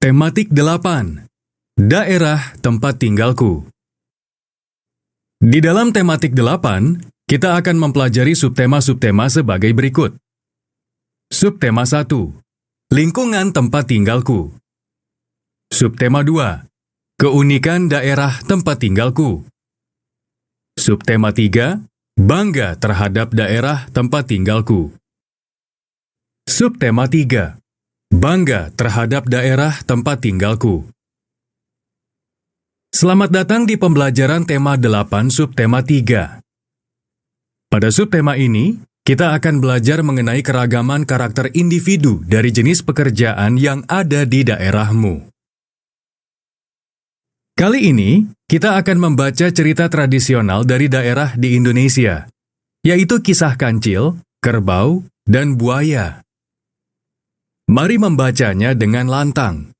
Tematik 8. Daerah tempat tinggalku. Di dalam tematik 8, kita akan mempelajari subtema-subtema sebagai berikut. Subtema 1. Lingkungan tempat tinggalku. Subtema 2. Keunikan daerah tempat tinggalku. Subtema 3. Bangga terhadap daerah tempat tinggalku. Subtema 3. Bangga terhadap daerah tempat tinggalku. Selamat datang di pembelajaran tema 8 subtema 3. Pada subtema ini, kita akan belajar mengenai keragaman karakter individu dari jenis pekerjaan yang ada di daerahmu. Kali ini, kita akan membaca cerita tradisional dari daerah di Indonesia, yaitu kisah kancil, kerbau, dan buaya. Mari membacanya dengan lantang.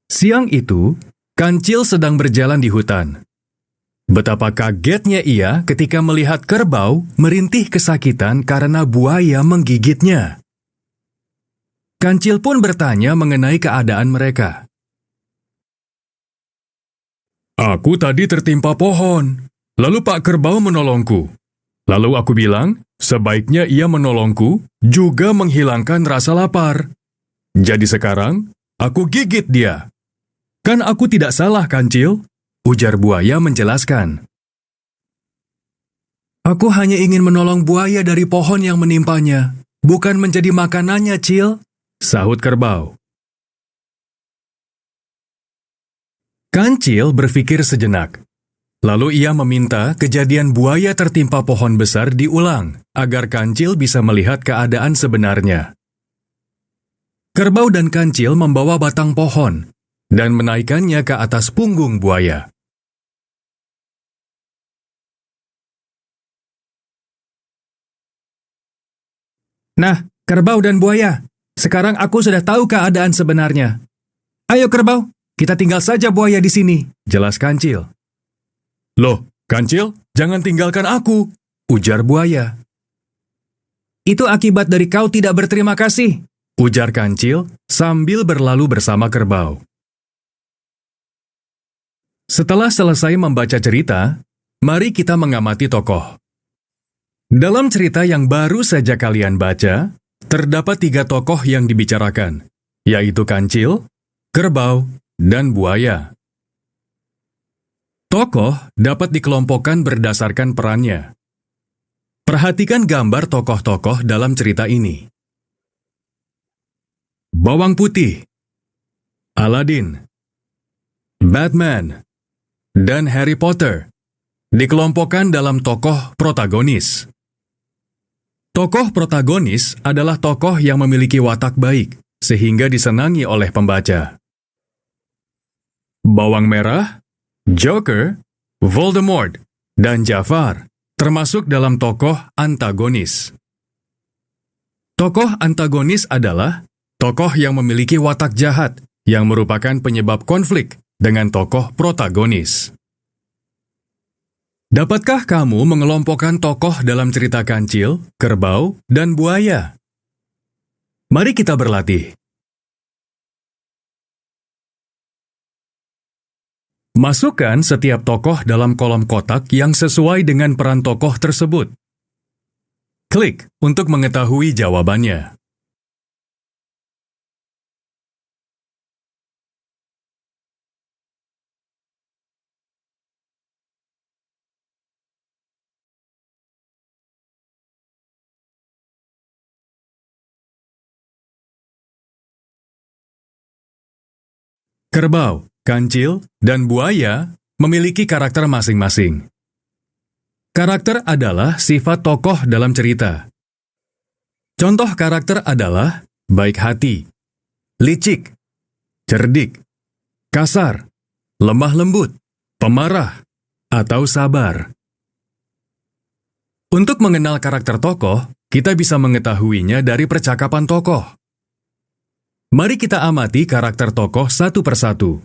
Siang itu, kancil sedang berjalan di hutan. Betapa kagetnya ia ketika melihat kerbau merintih kesakitan karena buaya menggigitnya. Kancil pun bertanya mengenai keadaan mereka. Aku tadi tertimpa pohon, lalu Pak Kerbau menolongku. Lalu aku bilang, sebaiknya ia menolongku juga menghilangkan rasa lapar. Jadi sekarang, aku gigit dia. Kan aku tidak salah, kancil? Ujar buaya menjelaskan. Aku hanya ingin menolong buaya dari pohon yang menimpanya, bukan menjadi makanannya, Cil, sahut kerbau. Kancil berpikir sejenak. Lalu ia meminta kejadian buaya tertimpa pohon besar diulang, agar kancil bisa melihat keadaan sebenarnya. Kerbau dan kancil membawa batang pohon, dan menaikkannya ke atas punggung buaya. Nah, kerbau dan buaya, sekarang aku sudah tahu keadaan sebenarnya. Ayo kerbau, kita tinggal saja buaya di sini, jelas kancil. Loh, kancil, jangan tinggalkan aku, ujar buaya. Itu akibat dari kau tidak berterima kasih, ujar kancil sambil berlalu bersama kerbau. Setelah selesai membaca cerita, mari kita mengamati tokoh. Dalam cerita yang baru saja kalian baca, terdapat 3 tokoh yang dibicarakan, yaitu kancil, kerbau, dan buaya. Tokoh dapat dikelompokkan berdasarkan perannya. Perhatikan gambar tokoh-tokoh dalam cerita ini. Bawang putih, Aladin, Batman, dan Harry Potter dikelompokkan dalam tokoh protagonis. Tokoh protagonis adalah tokoh yang memiliki watak baik, sehingga disenangi oleh pembaca. Bawang merah, Joker, Voldemort, dan Jafar termasuk dalam tokoh antagonis. Tokoh antagonis adalah tokoh yang memiliki watak jahat yang merupakan penyebab konflik dengan tokoh protagonis. Dapatkah kamu mengelompokkan tokoh dalam cerita kancil, kerbau, dan buaya? Mari kita berlatih. Masukkan setiap tokoh dalam kolom kotak yang sesuai dengan peran tokoh tersebut. Klik untuk mengetahui jawabannya. Kerbau, kancil, dan buaya memiliki karakter masing-masing. Karakter adalah sifat tokoh dalam cerita. Contoh karakter adalah baik hati, licik, cerdik, kasar, lemah lembut, pemarah, atau sabar. Untuk mengenal karakter tokoh, kita bisa mengetahuinya dari percakapan tokoh. Mari kita amati karakter tokoh satu persatu.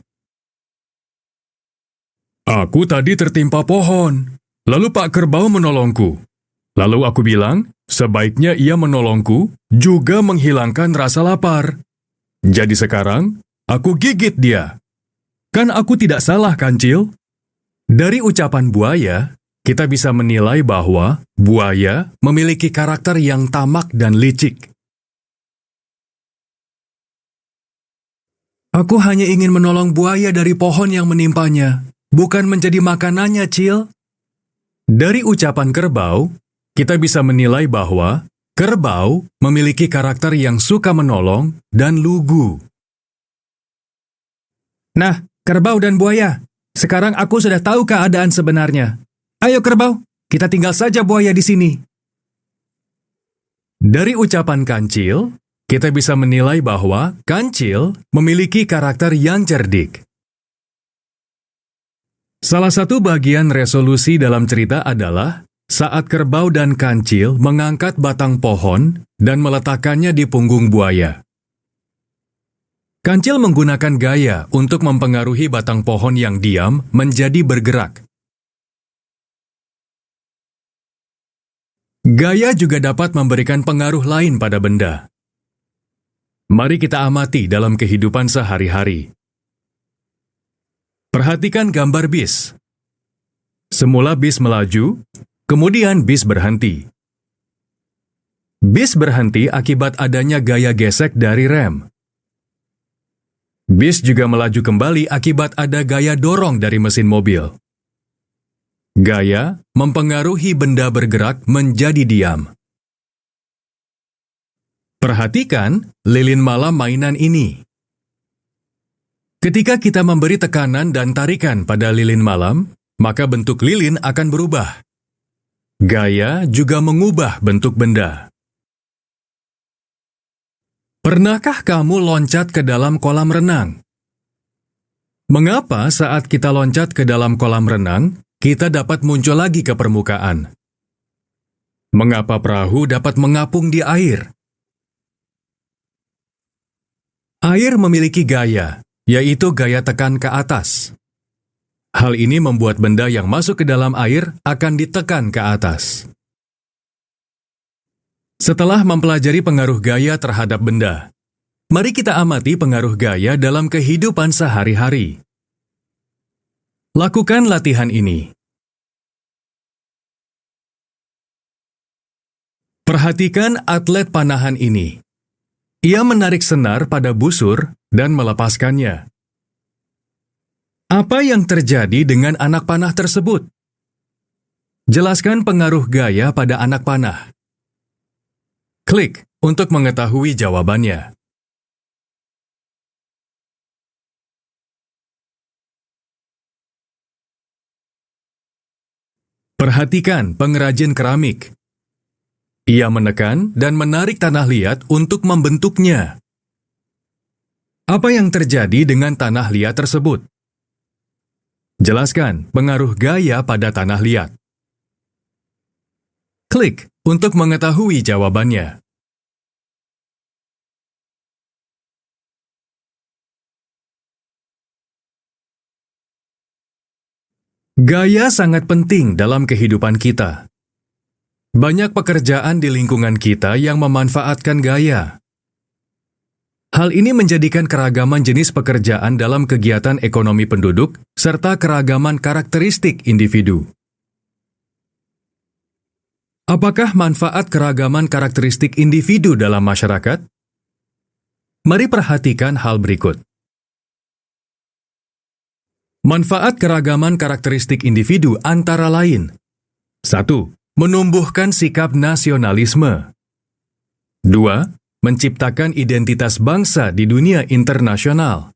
Aku tadi tertimpa pohon, lalu Pak Kerbau menolongku. Lalu aku bilang, sebaiknya ia menolongku juga menghilangkan rasa lapar. Jadi sekarang, aku gigit dia. Kan aku tidak salah, Kancil? Dari ucapan buaya, kita bisa menilai bahwa buaya memiliki karakter yang tamak dan licik. Aku hanya ingin menolong buaya dari pohon yang menimpanya, bukan menjadi makanannya, Cil. Dari ucapan kerbau, kita bisa menilai bahwa kerbau memiliki karakter yang suka menolong dan lugu. Nah, kerbau dan buaya, sekarang aku sudah tahu keadaan sebenarnya. Ayo kerbau, kita tinggal saja buaya di sini. Dari ucapan Kancil, kita bisa menilai bahwa Kancil memiliki karakter yang cerdik. Salah satu bagian resolusi dalam cerita adalah saat kerbau dan Kancil mengangkat batang pohon dan meletakkannya di punggung buaya. Kancil menggunakan gaya untuk mempengaruhi batang pohon yang diam menjadi bergerak. Gaya juga dapat memberikan pengaruh lain pada benda. Mari kita amati dalam kehidupan sehari-hari. Perhatikan gambar bis. Semula bis melaju, kemudian bis berhenti. Bis berhenti akibat adanya gaya gesek dari rem. Bis juga melaju kembali akibat ada gaya dorong dari mesin mobil. Gaya mempengaruhi benda bergerak menjadi diam. Perhatikan lilin malam mainan ini. Ketika kita memberi tekanan dan tarikan pada lilin malam, maka bentuk lilin akan berubah. Gaya juga mengubah bentuk benda. Pernahkah kamu loncat ke dalam kolam renang? Mengapa saat kita loncat ke dalam kolam renang, kita dapat muncul lagi ke permukaan? Mengapa perahu dapat mengapung di air? Air memiliki gaya, yaitu gaya tekan ke atas. Hal ini membuat benda yang masuk ke dalam air akan ditekan ke atas. Setelah mempelajari pengaruh gaya terhadap benda, mari kita amati pengaruh gaya dalam kehidupan sehari-hari. Lakukan latihan ini. Perhatikan atlet panahan ini. Ia menarik senar pada busur dan melepaskannya. Apa yang terjadi dengan anak panah tersebut? Jelaskan pengaruh gaya pada anak panah. Klik untuk mengetahui jawabannya. Perhatikan pengrajin keramik. Ia menekan dan menarik tanah liat untuk membentuknya. Apa yang terjadi dengan tanah liat tersebut? Jelaskan pengaruh gaya pada tanah liat. Klik untuk mengetahui jawabannya. Gaya sangat penting dalam kehidupan kita. Banyak pekerjaan di lingkungan kita yang memanfaatkan gaya. Hal ini menjadikan keragaman jenis pekerjaan dalam kegiatan ekonomi penduduk serta keragaman karakteristik individu. Apakah manfaat keragaman karakteristik individu dalam masyarakat? Mari perhatikan hal berikut. Manfaat keragaman karakteristik individu antara lain: 1. Menumbuhkan sikap nasionalisme. 2. Menciptakan identitas bangsa di dunia internasional.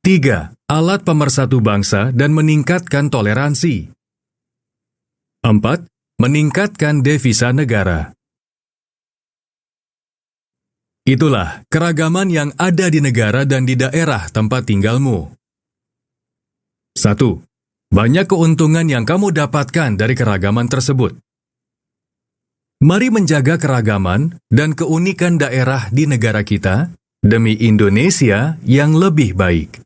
3. Alat pemersatu bangsa dan meningkatkan toleransi. 4. Meningkatkan devisa negara. Itulah keragaman yang ada di negara dan di daerah tempat tinggalmu. 1. Banyak keuntungan yang kamu dapatkan dari keragaman tersebut. Mari menjaga keragaman dan keunikan daerah di negara kita demi Indonesia yang lebih baik.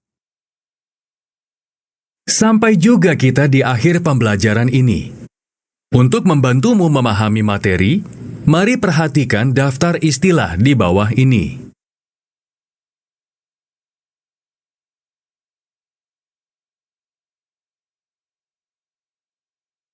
Sampai juga kita di akhir pembelajaran ini. Untuk membantumu memahami materi, mari perhatikan daftar istilah di bawah ini.